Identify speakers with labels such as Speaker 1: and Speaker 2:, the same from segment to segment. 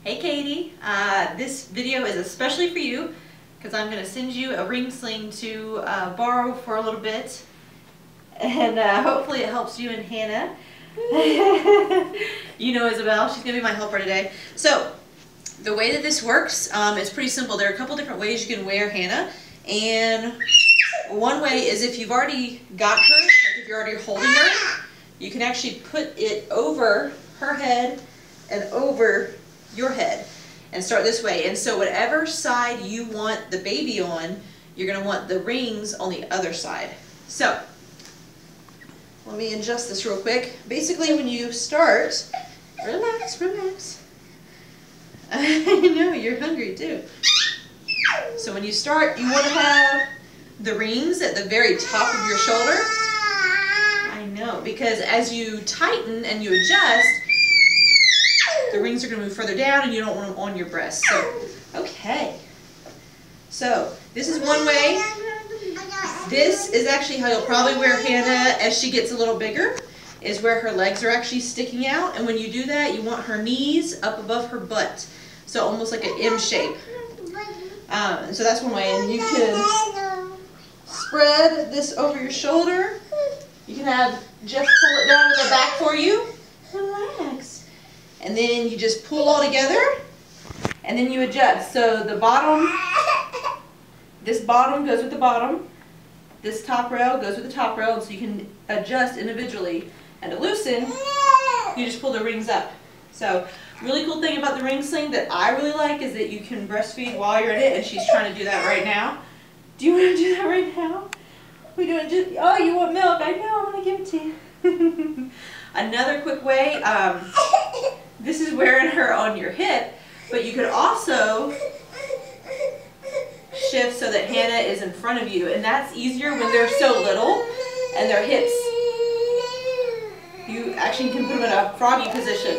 Speaker 1: Hey Katie, this video is especially for you because I'm going to send you a ring sling to borrow for a little bit, and hopefully it helps you and Hannah. You know Isabelle, she's going to be my helper today. So the way that this works is pretty simple. There are a couple different ways you can wear Hannah, and one way is if you've already got her, like if you're already holding her, you can actually put it over her head and over your head and start this way. And so whatever side you want the baby on, you're going to want the rings on the other side. So let me adjust this real quick. Basically when you start, relax. I know you're hungry too. So when you start, you want to have the rings at the very top of your shoulder. I know, because as you tighten and you adjust, the rings are going to move further down and you don't want them on your breast. So, okay. So, this is one way. This is actually how you'll probably wear Hannah as she gets a little bigger, is where her legs are actually sticking out. And when you do that, you want her knees up above her butt. So, almost like an M shape. So that's one way. And you can spread this over your shoulder. You can have Jeff pull it down to the back for you. Relax. And then you just pull all together, and then you adjust. So the bottom, this bottom goes with the bottom, this top rail goes with the top rail, and so you can adjust individually. And to loosen, you just pull the rings up. So really cool thing about the ring sling that I really like is that you can breastfeed while you're in it, and she's trying to do that right now. Do you want to do that right now? We doing just, oh, you want milk? I know, I'm going to give it to you. Another quick way, this is wearing her on your hip, but you could also shift so that Hannah is in front of you, and that's easier when they're so little and their hips, you actually can put them in a froggy position.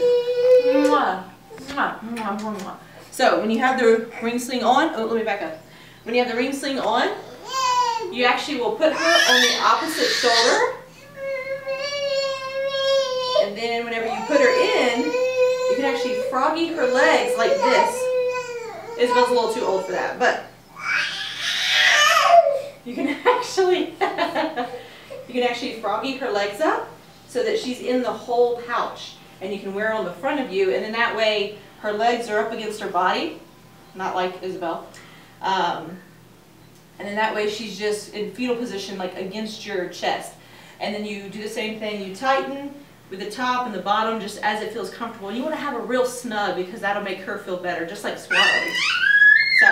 Speaker 1: So when you have the ring sling on, oh, let me back up. When you have the ring sling on, you actually will put her on the opposite shoulder, and then whenever you put her in, you can actually froggy her legs like this. Isabelle's a little too old for that, but you can actually froggy her legs up so that she's in the whole pouch, and you can wear her on the front of you, and then that way her legs are up against her body, not like Isabelle, and then that way she's just in fetal position, like against your chest. And then you do the same thing, you tighten with the top and the bottom just as it feels comfortable. And you want to have a real snug because that'll make her feel better, just like swallowing. So,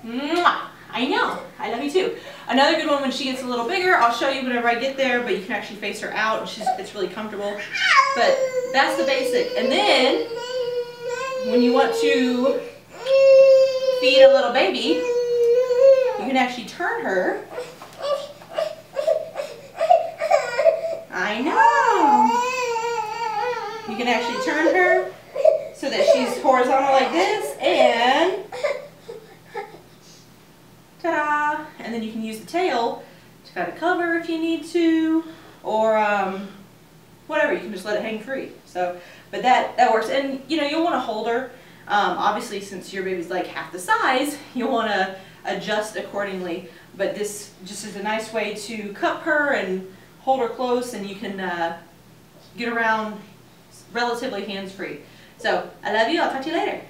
Speaker 1: mwah, I know, I love you too. Another good one when she gets a little bigger, I'll show you whenever I get there, but you can actually face her out and it's really comfortable. But that's the basic. And then, when you want to feed a little baby, you can actually turn her. I know. You can actually turn her so that she's horizontal like this, and ta-da! And then you can use the tail to kind of cover if you need to, or whatever. You can just let it hang free. So, but that works. And you know, you'll want to hold her. Obviously, since your baby's like half the size, you'll want to adjust accordingly. But this just is a nice way to cup her and hold her close, and you can get around relatively hands-free. So, I love you. I'll talk to you later.